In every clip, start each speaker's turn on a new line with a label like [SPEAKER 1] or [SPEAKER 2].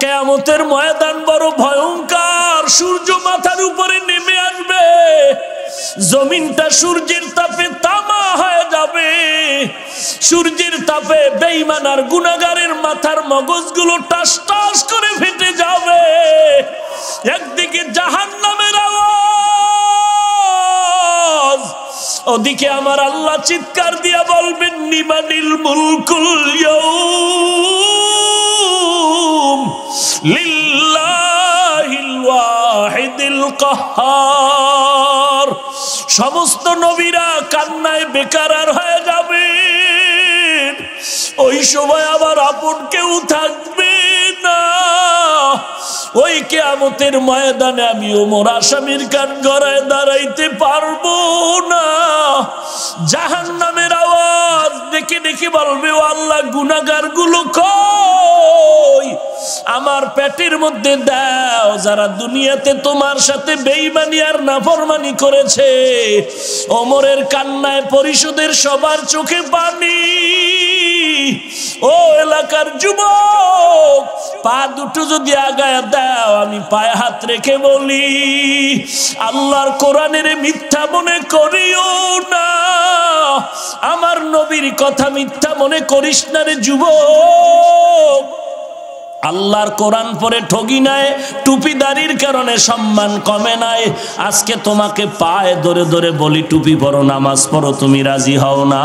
[SPEAKER 1] কিয়ামতের ময়দান বড় ভয়ঙ্কর। সূর্য মাথার উপরে নেমে আসবে, জমিনটা সূর্যের তাপে তামা হয়ে যাবে। সূর্যের তাপে বেঈমান আর গুনাহগারের মাথার মগজগুলো টাস টাস করে ফেটে যাবে। একদিকে জাহান্নামের আওয়াজ, ওদিকে আমার আল্লাহ চিৎকার দিয়া বলবেন লিমানিল মুলকুল ইয়াউম লিল্লাহিল ওয়াহিদিল কাহ্হার। সমস্ত নবীরা কান্নায় বেকারার হয়ে যাবেন। ওই সময় আবার আপন কেউ থাকবে না। ওই কিয়ামতের ময়দানে আমি ওমর আসামির কান গড়ায় দাঁড়াইতে পারবো না। জাহান্নামের আওয়াজ ডেকে ডেকে বলবে, ও আল্লাহ, গুনাহগার গুলো কই? আমার পেটের মধ্যে দাও, যারা দুনিয়াতে তোমার সাথে বেঈমানি আর নাফরমানি করেছে। ওমরের কান্নায় পরিষদের সবার চোখে পানি। ও এলাকার যুবক, পা দুটো যদি আগায় দাও, আমি পায়ে হাত রেখে বলি, আল্লাহর কোরআনের মিথ্যা মনে করিও না। আমার নবীর কথা মিথ্যা মনে করিস না রে যুবক। আল্লাহর কোরআন পড়ে ঠগি নাই, টুপিদারির কারণে সম্মান কমে নাই। আজকে তোমাকে পায়ে ধরে ধরে বলি, টুপি পরো, নামাজ পড়ো, তুমি রাজি হও না।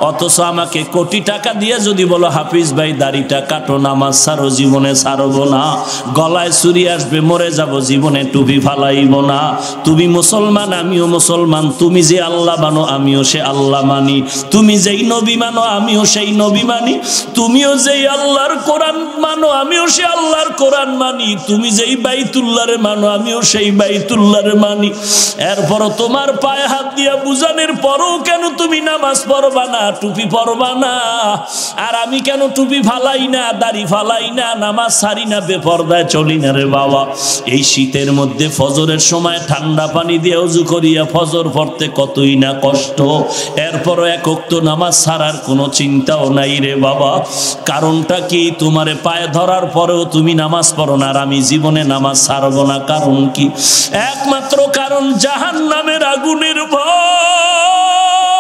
[SPEAKER 1] অথচ আমাকে কোটি টাকা দিয়ে যদি বলো, হাফিজ ভাই দাড়িটা কাটো, নামাজ ছাড়ো, জীবনে ছাড়বো না। গলায় ছুরি আসবে, মরে যাব, জীবনে টুপি ফালাইব না। তুমি মুসলমান, আমিও মুসলমান। তুমি যে আল্লাহ মানো, আমিও সে আল্লাহ মানি। তুমি যেই নবী মানো, আমিও সেই নবী মানি। তুমিও যেই আল্লাহর কোরআন মানো, আমিও সে আল্লাহর কোরআন মানি। তুমি যেই বাইতুল্লাহরে মানো, আমিও সেই বাইতুল্লাহরে মানি। এরপরও তোমার পায়ে হাত দিয়া বুঝানোর পরও কেন তুমি নামাজ পড়বা না, টুপি পড়বা না? আর আমি কেন টুপি ফালাই না, দাড়ি ফালাই না, নামাজ ছাড়ি না, বেপরদায় চলি না রে বাবা? এই শীতের মধ্যে ফজরের সময় ঠান্ডা পানি দিয়ে ওযু করিয়া ফজর পড়তে কতই না কষ্ট। এরপরও এক ওয়াক্ত নামাজ ছাড়ার কোনো চিন্তাও নাই রে বাবা। কারণটা কি? তোমারে পায়ে ধরার পরেও তুমি নামাজ পড়ো না, আর আমি জীবনে নামাজ ছাড়বো না। কারণ কি? একমাত্র কারণ জাহান্নামের আগুনের ভয়।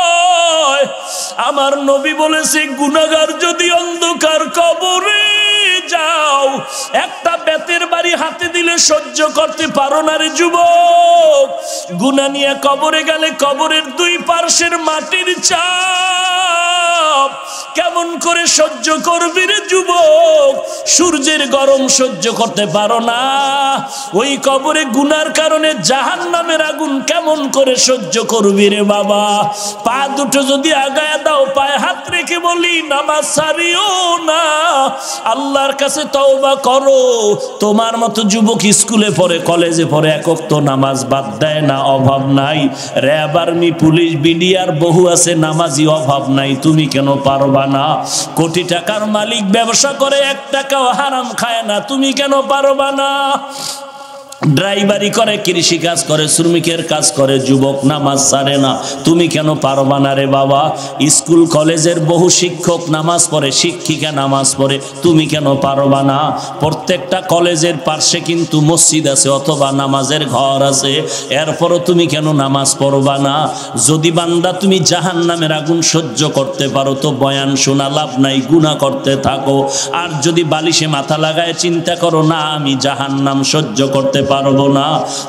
[SPEAKER 1] আমার নবী বলেছে, গুনাহগার যদি অন্ধকার কবরে যাও, একটা বেতের বাড়ি হাতে দিলে সহ্য করতে পারো না রে যুবক। গুনাহ নিয়ে কবরে গেলে কবরের দুই পার্শ্বের মাটির চাপ কেমন করে সহ্য করবি রে যুবক? সূর্যের গরম সহ্য করতে পারো না, ওই কবরে গুনার কারণে জাহান্নামের আগুন কেমন করে সহ্য করবি রে বাবা? পা দুটো যদি আগায় দাও, পায়ে হাত রেখে বলি, নামাজ ছাড়িও না, আল্লাহর কাছে তওবা করো। তোমার মতো যুবক স্কুলে পড়ে, কলেজে পড়ে, এক ওয়াক্ত নামাজ বাদ দেয় না, অভাব নাই। র্যাব, আর্মি, পুলিশ, বিডিআর বহু আছে, নামাজি অভাব নাই। তুমি কেন পারবা না? কোটি টাকার মালিক ব্যবসা করে, 1 টাকাও হারাম খায় না, তুমি কেন পারবা না? ড্রাইভারি করে, কৃষি কাজ করে, শ্রমিকের কাজ করে, যুবক নামাজ ছাড়ে না, তুমি কেন পারবা না রে বাবা? স্কুল কলেজের বহু শিক্ষক নামাজ পড়ে, শিক্ষিকা নামাজ পড়ে, তুমি কেন পারবা না? প্রত্যেকটা কলেজের পাশে কিন্তু মসজিদ আছে অথবা নামাজের ঘর আছে, এরপরও তুমি কেন নামাজ পড়বা না? যদি বান্দা তুমি জাহান্নামের আগুন সহ্য করতে পারো, তো বয়ান শোনা লাভ নাই, গুনাহ করতে থাকো। আর যদি বালিশে মাথা লাগায় চিন্তা করো, না আমি জাহান্নাম সহ্য করতে পারবো না,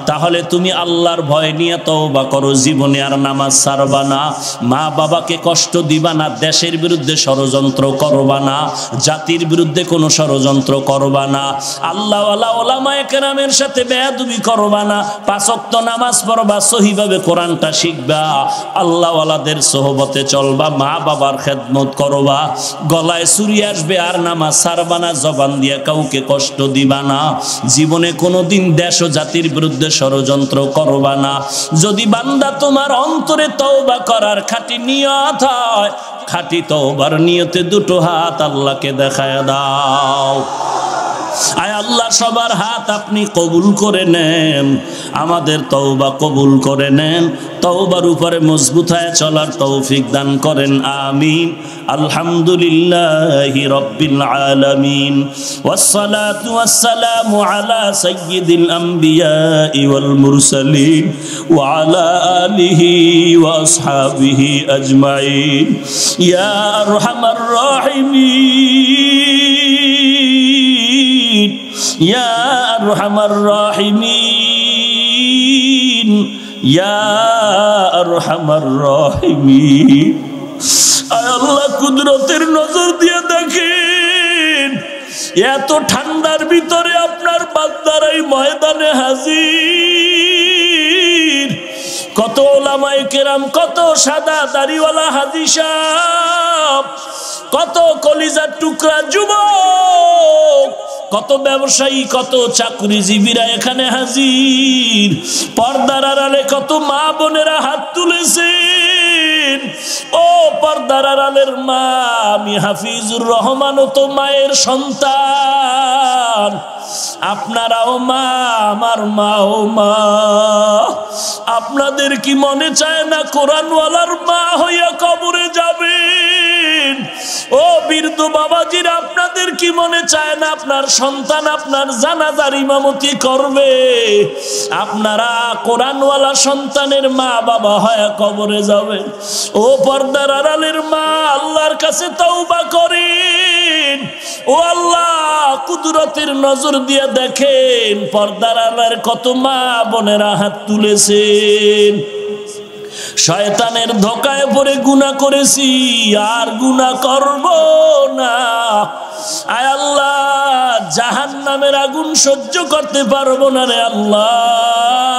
[SPEAKER 1] তাহলে তুমি আল্লাহর ভয় নিয়ে তওবা করো, জীবনে আর নামাজ ছাড়বা না। মা বাবাকে কষ্ট দিবা না, দেশের বিরুদ্ধে ষড়যন্ত্র করবা না, জাতির বিরুদ্ধে কোনো ষড়যন্ত্র করবা না, আল্লাহওয়ালা ওলামায়ে কেরামের সাথে বেয়াদবি করবা না, 5 ওয়াক্ত নামাজ পড়বা, সহিভাবে কোরআনটা শিখবা, আল্লাহওয়ালাদের সোহবতে চলবা, মা বাবার খেদমত করবা। গলায় ছুরি আসবে আর নামাজ ছাড়বা না, জবান দিয়ে কাউকে কষ্ট দিবা না, জীবনে কোনোদিন দেশ ও জাতির বিরুদ্ধে ষড়যন্ত্র করবা না। যদি বান্দা তোমার অন্তরে তওবা করার খাঁটি নিয়ত হয়, খাঁটি তওবার নিয়তে দুটো হাত আল্লাহকে দেখায় দাও। আয় আল্লাহ সবার হাত আপনি কবুল করে নেন, আমাদের তওবা কবুল করে নেন, তওবার উপরে মজবুত হয়ে চলার তৌফিক দান করেন, আমিন। আলহামদুলিল্লাহি রাব্বিল আলামিন, ওয়াসসালাতু ওয়াসসালামু আলা সাইয়্যিদিল আমবিয়া ওয়াল মুরসালিন ওয়া আলা আলিহি ওয়া আসহাবিহি আজমাইন, ইয়া আরহামার রাহিমিন, ইয়া আরহামার রাহিমিন, ইয়া আরহামার রাহিমিন। আয় আল্লাহ, কুদরতের নজর দিয়ে দেখেন, এত ঠান্ডার ভিতরে আপনার বান্দার এই ময়দানে হাজির। কত ওলামায়ে কেরাম, কত সাদা দাড়িওয়ালা হাজী সাহেব, কত কলিজার টুকরা যুবক, কত ব্যবসায়ী, কত চাকরিজীবীরা এখানে হাজির। পর্দার আড়ালে কত মা বোনেরা হাত তুলেছেন। ও পর্দার আড়ালের মা, আমি হাফিজুর রহমানও তো মায়ের সন্তান, আপনারাও মা, আমার মাও মা। আপনাদের কি মনে চায় না কোরআনওয়ালার মা হইয়া কবরে যাবেন? ও বৃদ্ধ বাবাজির, আপনাদের কি মনে চায় না আপনার সন্তান আপনার জানাজার ইমামতি করবে? আপনারা কোরআনওয়ালা সন্তানের মা বাবা হয়ে কবরে যাবেন। ও পর্দার আড়ালের মা, আল্লাহর কাছে তওবা করেন। ও আল্লাহ, কুদরতের নজর দিয়ে দেখেন, পর্দার আড়ালের কত মা বোনেরা হাত তুলেছেন। শয়তানের ধোকায় পড়ে গুনাহ করেছি, আর গুনাহ করব না। আয় আল্লাহ, জাহান্নামের আগুন সহ্য করতে পারবো না রে আল্লাহ।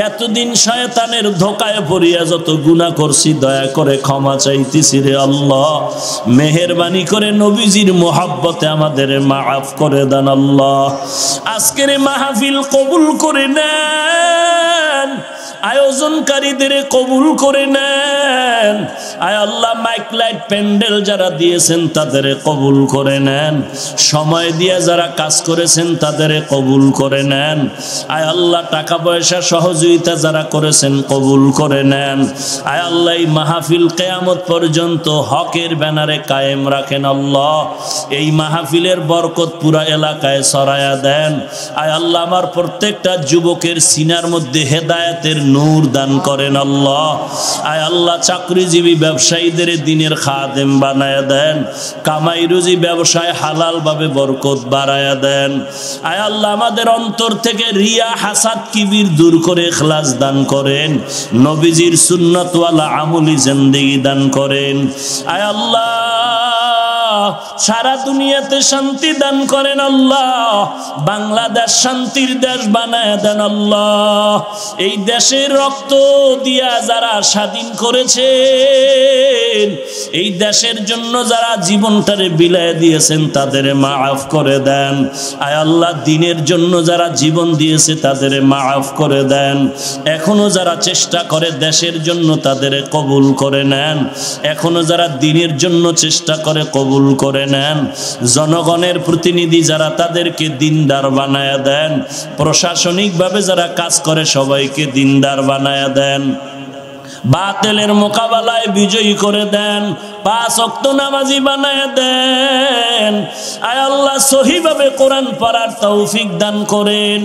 [SPEAKER 1] এতদিন শয়তানের ধোকায় পড়িয়া যত গুনাহ করছি, দয়া করে ক্ষমা চাইতেছি রে আল্লাহ। মেহেরবানি করে নবীজির মোহাব্বতে আমাদের মাফ করে দেন আল্লাহ। আজকের মাহফিল কবুল করে নেন, আয়োজনকারীদের কবুল করে নেন। আয় আল্লাহ, মাইক লাইট প্যান্ডেল যারা দিয়েছেন তাদের কবুল করে নেন, সময় দিয়ে যারা কাজ করেছেন তাদের কবুল করে নেন। আয় আল্লাহ, টাকা পয়সা সহযোগিতা যারা করেছেন কবুল করে নেন। আয় আল্লাহ, এই মাহফিল কিয়ামত পর্যন্ত হকের ব্যানারে কায়েম রাখেন আল্লাহ। এই মাহফিলের বরকত পুরা এলাকায় ছড়ায়া দেন। আয় আল্লাহ, আমার প্রত্যেকটা যুবকের সিনার মধ্যে হেদায়েতের নূর দান করেন আল্লাহ। আয় আল্লাহ, চাকরিজীবী ব্যবসায়ীদের দিনের খাদেম বানায়া দেন, কামাই রুজি ব্যবসায় হালাল ভাবে বরকত বাড়ায়া দেন। আয় আল্লাহ, আমাদের অন্তর থেকে রিয়া হাসাদ কিবির দূর করে ইখলাস দান করেন, নবীজির সুন্নাতওয়ালা আমলি জিন্দেগি দান করেন। আয় আল্লাহ, সারা দুনিয়াতে শান্তি দান করেন আল্লাহ। বাংলাদেশ শান্তির দেশ বানায় দেন আল্লাহ। এই দেশের রক্ত দিয়া যারা স্বাধীন করেছেন, এই দেশের জন্য যারা জীবনটারে বিলায় দিয়েছেন তাদের মাফ করে দেন। আয় আল্লাহ, দিনের জন্য যারা জীবন দিয়েছে তাদের মাফ করে দেন। এখনো যারা চেষ্টা করে দেশের জন্য তাদের কবুল করে নেন। এখনো যারা দিনের জন্য চেষ্টা করে কবুল করে নেন। জনগণের প্রতিনিধি যারা তাদেরকে দিনদার বানায়া দেন। প্রশাসনিকভাবে যারা কাজ করে সবাইকে দিনদার বানায়া দেন। বাতিলের মোকাবেলায় বিজয়ী করে দেন। 5 ওয়াক্ত নামাজি বানায়া দেন। আয় আল্লাহ, সহিভাবে কোরআন পড়ার তৌফিক দান করেন।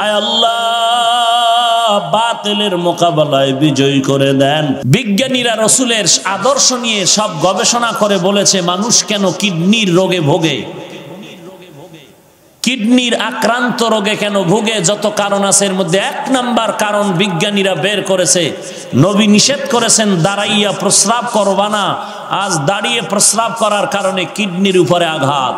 [SPEAKER 1] আয় আল্লাহ, বাতিলের মোকাবেলায় বিজয়ী করে দেন। বিজ্ঞানীরা রসুলের আদর্শ নিয়ে সব গবেষণা করে বলেছে মানুষ কেন কিডনির রোগে ভোগে, কিডনির আক্রান্ত রোগে কেন ভোগে। যত কারণ আছে এর মধ্যে 1 নাম্বার কারণ বিজ্ঞানীরা বের করেছে, নবী নিষেধ করেছেন দাঁড়াইয়া প্রস্রাব করবা না। আজ দাঁড়িয়ে প্রস্রাব করার কারণে কিডনির উপরে আঘাত।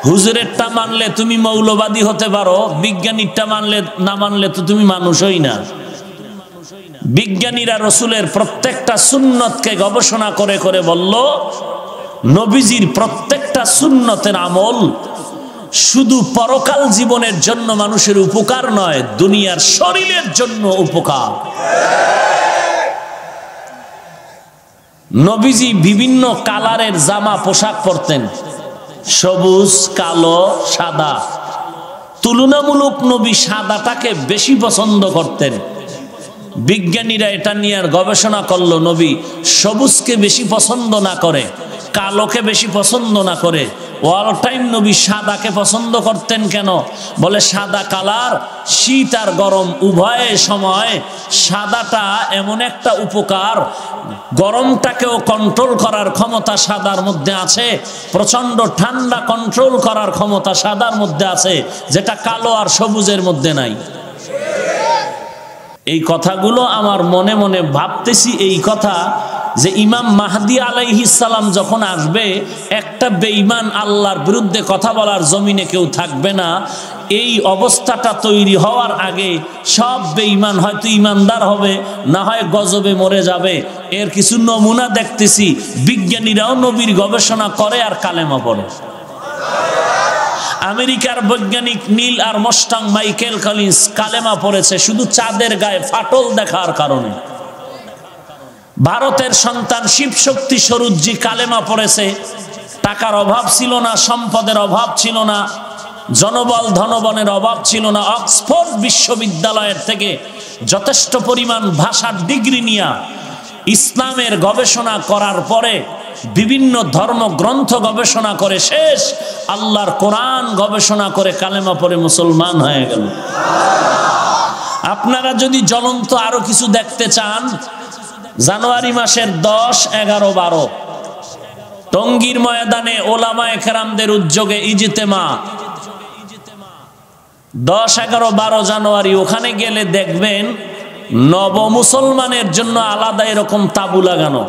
[SPEAKER 1] হুজুরেরটা মানলে তুমি মৌলবাদী হতে পারো, বিজ্ঞানীরটা মানলে না মানলে তো তুমি মানুষই না। বিজ্ঞানীরা রসুলের প্রত্যেকটা সুন্নতকে গবেষণা করে করে বলল, নবীজির প্রত্যেকটা সুন্নতের আমল শুধু পরকাল জীবনের জন্য মানুষের উপকার নয়, দুনিয়ার শরীরের জন্য উপকার। নবীজি বিভিন্ন কালারের জামা পোশাক পরতেন, সবুজ, কালো, সাদা। তুলনামূলক নবী সাদাটাকে বেশি পছন্দ করতেন। বিজ্ঞানীরা এটা নিয়ে আর গবেষণা করলো, নবী সবুজকে বেশি পছন্দ না করে, কালোকে বেশি পছন্দ না করে, অল টাইম নবী সাদাকে পছন্দ করতেন। কেন? বলে সাদা কালার শীত আর গরম উভয় সময় সাদাটা এমন একটা উপকার, গরমটাকেও কন্ট্রোল করার ক্ষমতা সাদার মধ্যে আছে, প্রচন্ড ঠান্ডা কন্ট্রোল করার ক্ষমতা সাদার মধ্যে আছে, যেটা কালো আর সবুজের মধ্যে নাই। এই কথাগুলো আমার মনে মনে ভাবতেছি, এই কথা যে ইমাম মাহদি আলাইহিস সালাম যখন আসবে, একটা বেঈমান আল্লাহর বিরুদ্ধে কথা বলার জমিনে কেউ থাকবে না। এই অবস্থাটা তৈরি হওয়ার আগে সব বেঈমান হয়তো ইমানদার হবে, না হয় গজবে মরে যাবে। এর কিছু নমুনা দেখতেছি। বিজ্ঞানীরাও নবীর গবেষণা করে আর কালেমা পড়ে। আমেরিকার বৈজ্ঞানিক নীল আর্মস্ট্রং মাইকেল কলিন্স কালেমা পড়েছে শুধু চাঁদের গায়ে ফাটল দেখার কারণে। ভারতের সন্তান শিবশক্তি স্বরূপজি কালেমা পড়েছে। টাকার অভাব ছিল না, সম্পদের অভাব ছিল না, জনবল ধনবনের অভাব ছিল না। অক্সফোর্ড বিশ্ববিদ্যালয়ের থেকে যথেষ্ট পরিমাণ ভাষার ডিগ্রি নিয়ে ইসলামের গবেষণা করার পরে বিভিন্ন ধর্মগ্রন্থ গবেষণা করে শেষ, আল্লাহর কোরআন গবেষণা করে কালেমা পড়ে মুসলমান হয়ে গেল। আপনারা যদি জ্বলন্ত আরো কিছু দেখতে চান, জানুয়ারি মাসের 10, 11, 12 টঙ্গীর ময়দানে ওলামায়ে কেরামদের উদ্যোগে ইজতেমা, 10, 11, 12 জানুয়ারি। ওখানে গেলে দেখবেন নব মুসলমানের জন্য আলাদা এরকম তাবু লাগানো।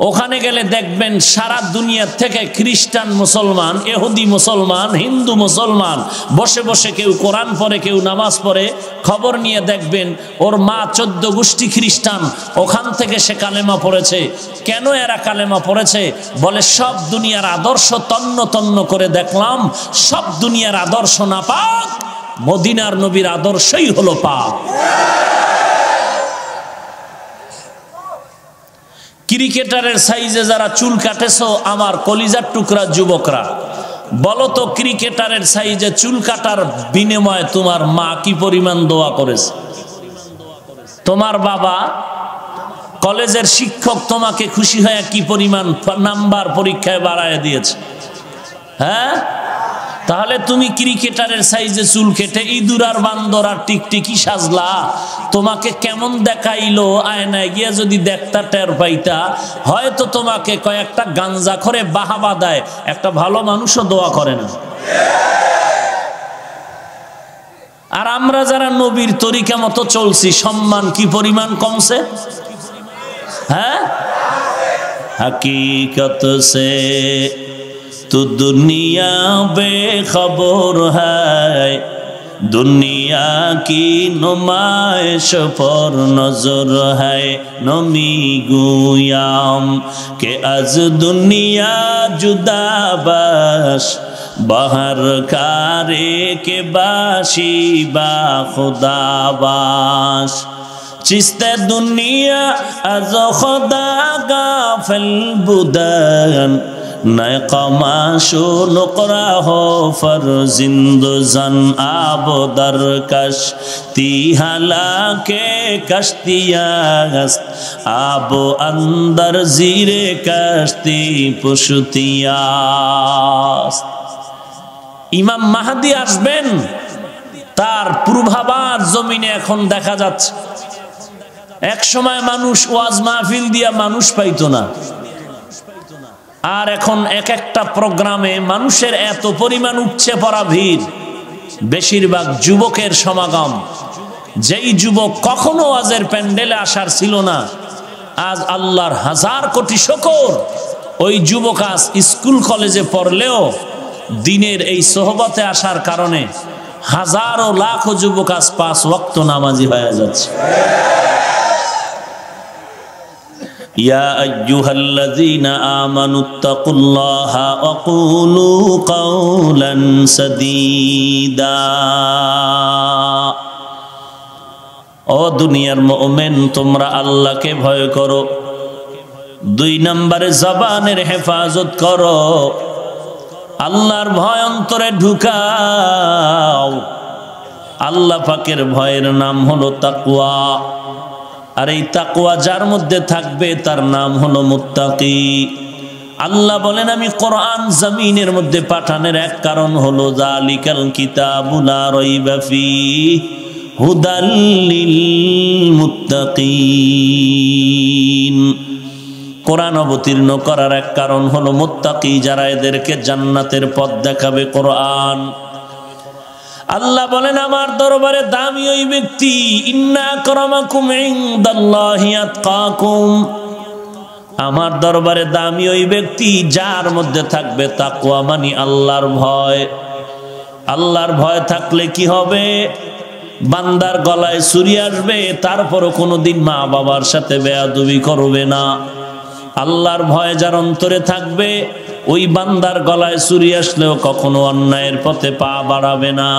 [SPEAKER 1] ওখানে গেলে দেখবেন সারা দুনিয়া থেকে খ্রিস্টান মুসলমান, ইহুদি মুসলমান, হিন্দু মুসলমান বসে বসে কেউ কোরআন পড়ে, কেউ নামাজ পড়ে। খবর নিয়ে দেখবেন ওর মা 14 গোষ্ঠী খ্রিস্টান, ওখান থেকে সে কালেমা পড়েছে। কেন এরা কালেমা পড়েছে? বলে সব দুনিয়ার আদর্শ তন্ন তন্ন করে দেখলাম, সব দুনিয়ার আদর্শ না পাক, মদিনার নবীর আদর্শই হলো পাক। ক্রিকেটারের সাইজে যারা চুল কাটেছো আমার কলিজার টুকরা যুবকরা, বলো তো ক্রিকেটারের সাইজে চুল কাটার বিনিময়ে তোমার মা কি পরিমাণ দোয়া করেছে? তোমার বাবা কলেজের শিক্ষক তোমাকে খুশি হয়ে কি পরিমাণ নাম্বার পরীক্ষায় বাড়ায় দিয়েছে? হ্যাঁ, তাহলে তুমি ক্রিকেটারের সাইজে চুল কেটে ইঁদুর আর বান্দর আর টিকটিকি সাজলা, তোমাকে কেমন দেখাইলো আয়নায় গিয়া যদি দেখতা টের পাইতা, হয়তো তোমাকে কয়েকটা গাঞ্জা করে বাহাবা দেয়, একটা ভালো মানুষও দোয়া করে না। আর আমরা যারা নবীর তরিকা মতো চলছি, সম্মান কি পরিমাণ কমছে? হ্যাঁ, হাকিকত সে तो दुनिया बेखबर है, दुनिया की नुमाइश पर नजर है। नमी गुयाम के अज दुनिया जुदा बाश, बाहर कारे के बाशी बा खुदा बाश। चिस्ते दुनिया अज खुदा गाफिल बुदन, नए कमाशो नुकरा हो फरजिंद जन आब दरकश, ती हाला के कश्तियास्त आब अंदर जीरे कश्ती पुष्टियास्त। इमाम माहदी আসবেন, তার পূর্বাভাস জমিনে এখন দেখা যাচ্ছে। এক সময় মানুষ ওয়াজ মাহফিল দিয়া মানুষ পাইতো না, আর এখন এক একটা প্রোগ্রামে মানুষের এত পরিমাণ উপচে পড়া ভিড়, বেশিরভাগ যুবকের সমাগম। যেই যুবক কখনো ওয়াজের প্যান্ডেলে আসার ছিল না, আজ আল্লাহর হাজার কোটি শুকর, ওই যুবক আজ স্কুল কলেজে পড়লেও দিনের এই সোহবতে আসার কারণে হাজারো লাখো যুবক আজ 5 ওয়াক্ত নামাজি হয়ে যাচ্ছে। या अय्युहल्लज़ीना आमनुत्तकुल्लाहा वक़ूलू क़ौलन सदीदा। ओ दुनियार मुमिन, তোমরা আল্লাহকে ভয় করো। 2 নম্বরে জবানের হেফাজত করো। আল্লাহর ভয় অন্তরে ঢুকাও। আল্লাহ পাকের ভয়ের নাম হলো তাকওয়া, আর এই তাকওয়া যার মধ্যে থাকবে তার নাম হলো মুত্তাকি। আল্লাহ বলেন আমি কোরআন জমিনের মধ্যে পাঠানোর এক কারণ হলো যালিকাল কিতাবু লা রাইবা ফীহি হুদাল লিল মুত্তাকিন। কোরআন অবতীর্ণ করার এক কারণ হলো মুত্তাকি, যারা এদেরকে জান্নাতের পথ দেখাবে কোরআন। আল্লাহ বলেন আমার দরবারে দামি ওই ব্যক্তি, ইন্না আকরামাকুম ইনদাল্লাহি আতকাকুম। আমার দরবারে দামি ওই ব্যক্তি যার মধ্যে থাকবে তাকওয়া, মানে আল্লাহর ভয়। আল্লাহর ভয় থাকলে কি হবে? বান্দার গলায় ছুরি আসবে, তারপরও কোনোদিন মা বাবার সাথে বেয়াদবি করবে না। আল্লাহর ভয় যার অন্তরে থাকবে, ওই বান্দার গলায় ছুরি আসলেও কখনো অন্যায়ের পথে পা বাড়াবে না,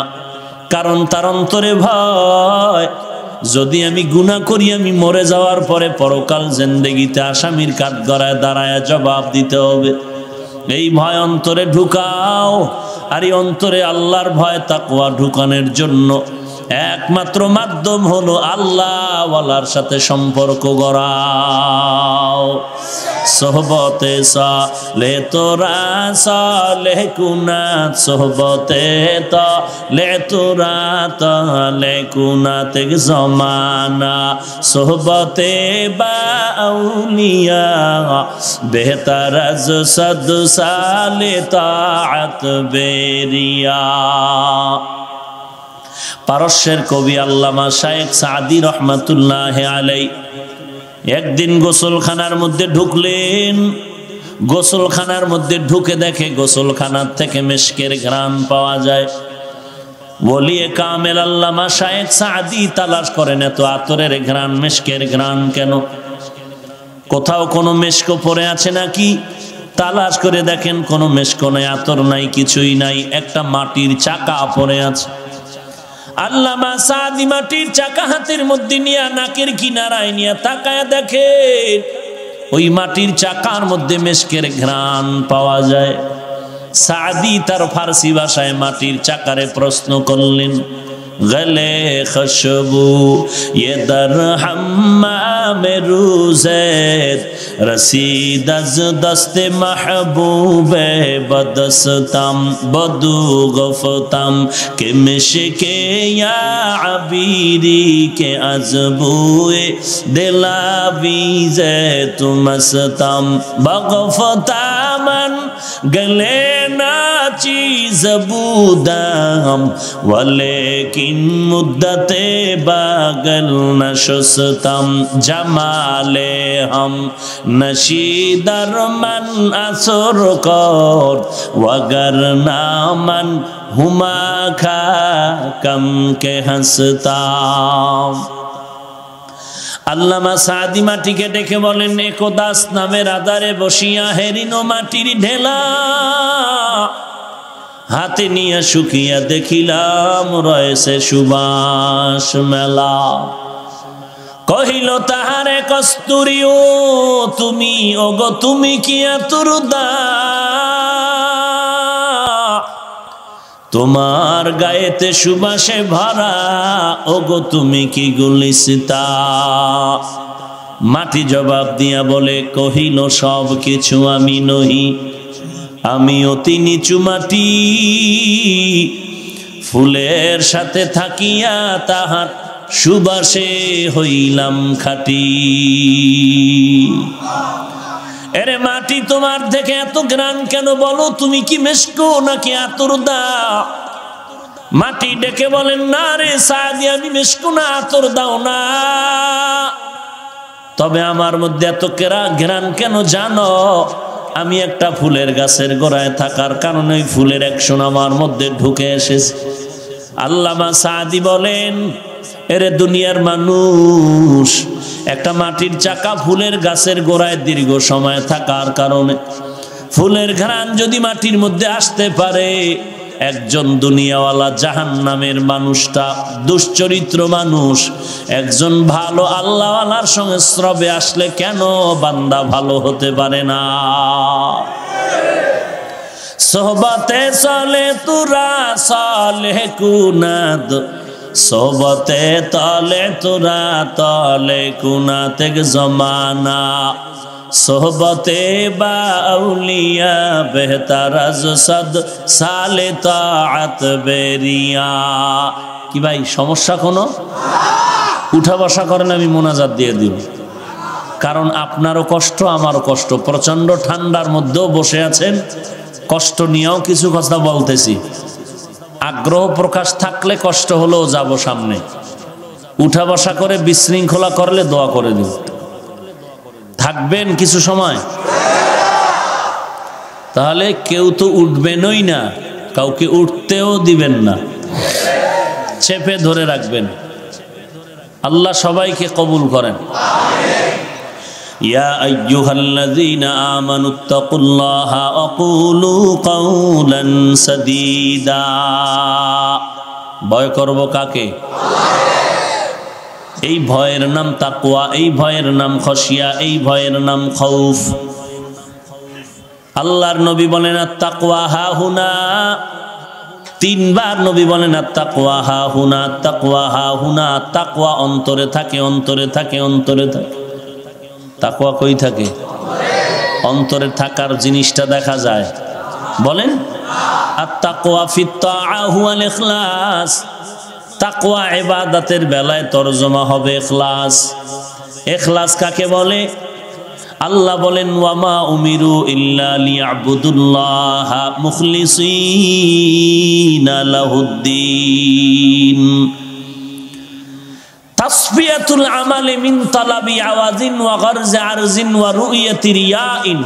[SPEAKER 1] কারণ তার অন্তরে ভয় যদি আমি গুনাহ করি আমি মরে যাওয়ার পরে পরকাল জিন্দেগিতে আসামির কাঠগড়ায় দাঁড়ায় জবাব দিতে হবে। এই ভয় অন্তরে ঢুকাও। আর এই অন্তরে আল্লাহর ভয় তাকওয়া ঢুকানোর জন্য একমাত্র মাধ্যম হলো আল্লাহওয়ালার সাথে সম্পর্ক গড়াও। সোহবতে সালে তোরা সালে কুনাত, সোহবতে তালে তোরা তালে কুনাত জমানা, সোহবতে বা আউলিয়া বেহতার আজ সদ সালে তাআত বেরিয়া। পারস্যের কবি আল্লামা শায়েখ সাদি রহমাতুল্লাহ আলাই একদিন গোসলখানার মধ্যে ঢুকলেন। গোসলখানার মধ্যে ঢুকে দেখে গোসলখানার থেকে মিশকের ঘ্রাণ পাওয়া যায়। ওলিয়ে কামেল আল্লামা শায়েখ সাদি তালাশ করেন এত আতরের ঘ্রাণ, মিশকের ঘ্রাণ কেন? কোথাও কোনো মিশক পড়ে আছে নাকি? তালাশ করে দেখেন কোনো মিশক নাই, আতর নাই, কিছুই নাই। একটা মাটির চাকা পড়ে আছে। আল্লামা সাদি মাটির চাকা হাতের মধ্যে নিয়ে নাকের কিনারায় নিয়ে তাকায় দেখেন ওই মাটির চাকার মধ্যে মিশকের ঘ্রাণ পাওয়া যায়। সাদি তার ফার্সি ভাষায় মাটির চাকারে প্রশ্ন করলেন, গলে খুশবু ये दर हम्माम रूज़ेत रसीद अज दस्त महबूब बदस्तम बदू गफ्तम के मिशके या अबीरी के अजबुए दिलावीज़े तुमस्तम बगफ्तामन गले नाची जबूदम वलेकिन मुद्दते बागल नशस्तम जमाले हम नशीदर मन असर कर वगर नामन हुमा खा कम के हंसताम। আল্লামা সাদি মাটিকে ডেকে বলেন, একদাস নামের আধারে বসিয়া হেরিনো মাটির ঢেলা হাতে নিয়ে শুকিয়া দেখিলাম রয়েছে সুবাস মেলা। কহিল তাহারে কস্তুরী ও তুমি, ওগো তুমি কি আতুরদা, তোমার গায়েতে সুবাসে ভরা, ওগো তুমি কি গুলিস্তা। মাটি জবাব দিয়া বলে, কহিল সব কিছু আমি নহি, আমি অতি নিচু মাটি, ফুলের সাথে থাকিয়া তাহার সুবাসে হইলাম খাটি। এরে মাটি তোমার দেখে এত ঘ্রাণ কেন, বলো তুমি কি মিশকো নাকি আতরদা? মাটি ডেকে বলেন, না রে সাদি আমি মিশকো না, আতর দাও না। তবে আমার মধ্যে এত ঘ্রাণ কেন জানো? আমি একটা ফুলের গাছের গোড়ায় থাকার কারণে ওই ফুলের অ্যাকশন আমার মধ্যে ঢুকে এসেছে। আল্লামা সাদি বলেন, এরে দুনিয়ার মানুষ, একটা মাটির চাকা ফুলের গাছের গোড়ায় দীর্ঘ সময় থাকার কারণে ফুলের ঘ্রাণ যদি মাটির মধ্যে আসতে পারে, একজন দুনিয়াওয়ালা জাহান্নামের মানুষটা দুশ্চরিত্র মানুষ একজন ভালো আল্লাহওয়ালার সংস্রবে আসলে কেন বান্দা ভালো হতে পারে না? সোহবতে চলে তোরা সালেহ কুনাদ, সোহবতে তলে তোরা তলে কুনাতেক জমানা, সোহবতে বাউলিয়া বেহতার আজ সদ সালে তাআত বেরিয়া। কি ভাই সমস্যা কোনো? উঠা বসা করেন, আমি মোনাজাত দিয়ে দিব, কারণ আপনারও কষ্ট আমারও কষ্ট। প্রচন্ড ঠান্ডার মধ্যেও বসে আছেন, কষ্ট নিয়েও কিছু কথা বলতেছি। আগ্রহ প্রকাশ থাকলে কষ্ট হলেও যাব সামনে, উঠা বসা করে বিশৃঙ্খলা করলে দোয়া করে দিব। থাকবেন কিছু সময়? তাহলে কেউ তো উঠবেনই না, কাউকে উঠতেও দিবেন না, চেপে ধরে রাখবেন। আল্লাহ সবাইকে কবুল করেন। ইয়া আইয়ুহাল্লাযীনা আমানুত্তাকুল্লাহা ওয়া কুলু কাওলান সাদীদা। ভয় করব কাকে? এই ভয়ের নাম তাকওয়া, এই ভয়ের নাম খশিয়া, এই ভয়ের নাম খৌফ। আল্লাহর নবী বলেন আত-তাকওয়া হাহুনা, তিনবার নবী বলেন আত-তাকওয়া হাহুনা, তাকওয়া হাহুনা। তাকওয়া অন্তরে থাকে, অন্তরে থাকে, অন্তরে থাকে। তাকওয়া কই থাকে? অন্তরে থাকার জিনিসটা দেখা যায়, বলেন। আত-তাকওয়া ফিত তাআ হুয়াল ইখলাস। তাকওয়া ইবাদতের বেলায় তরজমা হবে ইখলাস। ইখলাস কাকে বলে? আল্লাহ বলেন ওয়ামা উমিরু ইল্লা লিয়াবুদুল্লাহা মুখলিসিনা লাহুদ্দিন। তাসফিয়াতুল আমালি মিন তালাবি আওয়াজিন ওয়া গরজি আরজিন ওয়া রুইয়াতি রিয়াইন।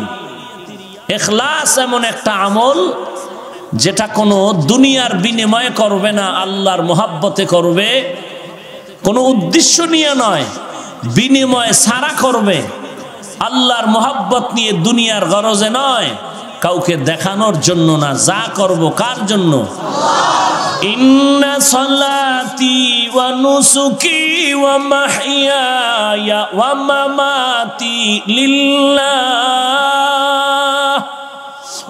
[SPEAKER 1] ইখলাস এমন একটা আমল যেটা কোনো দুনিয়ার বিনিময়ে করবে না, আল্লাহর মোহাব্বতে করবে, কোনো উদ্দেশ্য নিয়ে নয়, বিনিময়ে ছাড়া করবে, আল্লাহর মোহাব্বত নিয়ে, দুনিয়ার গরজে নয়, কাউকে দেখানোর জন্য না। যা করব কার জন্য? ইন্না সালাতি ওয়া নুসুকি ওয়া মাহইয়ায়া ওয়া মামাতি লিল্লাহ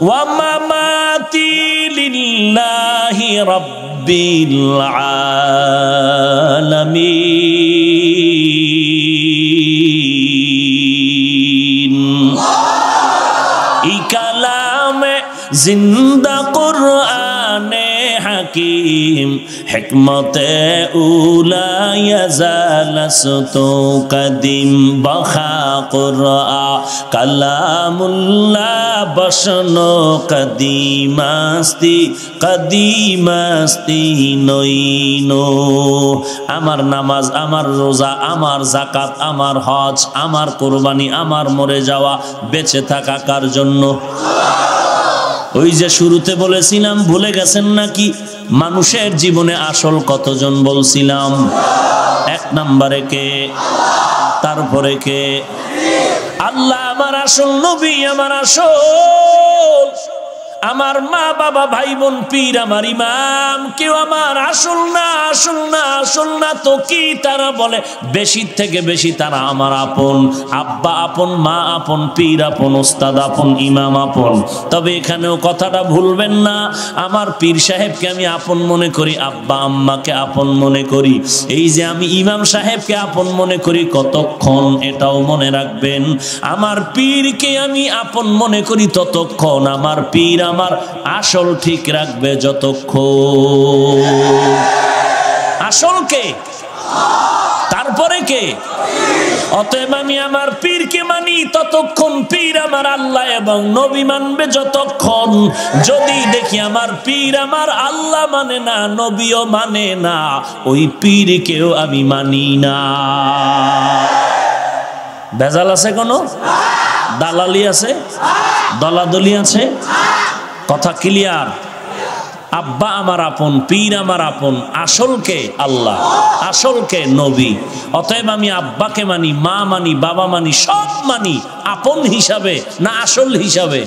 [SPEAKER 1] ওয়া মামাতি লিল্লাহি রাব্বিল আলামিন। ই কালামে জিন্দা কুরআনে হাকিম, হিকমতে উলা ইয়াজালাসতু কদিম বখা কুরআ কালামুল্লাহ বসনো কদিমাস্তি কদিমাস্তি নইনো। আমার নামাজ, আমার রোজা, আমার যাকাত, আমার হজ, আমার কোরবানি, আমার মরে যাওয়া, বেঁচে থাকা কার জন্য? ওই যে শুরুতে বলেছিলাম, ভুলে গেছেন নাকি? মানুষের জীবনে আসল কতজন বলছিলাম? এক নম্বরে কে? তারপরে কে? আল্লাহ আমার আসল, নবী আমার আসল, আমার মা বাবা ভাই বোন পীর আমার ইমাম কেউ আমার আসল না। আসল না, আসল না তো কি? তারা বলে বেশি থেকে বেশি তারা আমার আপন। আব্বা আপন, মা আপন, পীর আপন, ওস্তাদ আপন, ইমাম আপন। তবে এখানেও কথাটা ভুলবেন না, আমার পীর সাহেবকে আমি আপন মনে করি, আব্বা আম্মাকে আপন মনে করি। এই যে আমি ইমাম সাহেবকে আপন মনে করি কতক্ষণ, এটাও মনে রাখবেন। আমার পীরকে আমি আপন মনে করি ততক্ষণ, আমার পীর আমার আসল ঠিক রাখবে যতক্ষণ। আসল কে? তারপরে কে? অতএব আমি আমার পীরকে মানি ততক্ষণ, পীর আমার আল্লাহ এবং নবী মানবে যতক্ষণ। যদি দেখি আমার পীর আমার আল্লাহ মানে না, নবীও মানে না, ওই পীরকেও আমি মানি না। ভেজাল আছে কোনো? দালালি আছে? দলাদলি আছে? কথা ক্লিয়ার? আব্বা আমার আপন, পীর আমার আপন, আসলকে আল্লাহ, আসলকে নবী। অতএব আমি আব্বাকে মানি, মা মানি, বাবা মানি, সব মানি আপন হিসাবে না আসল হিসাবে?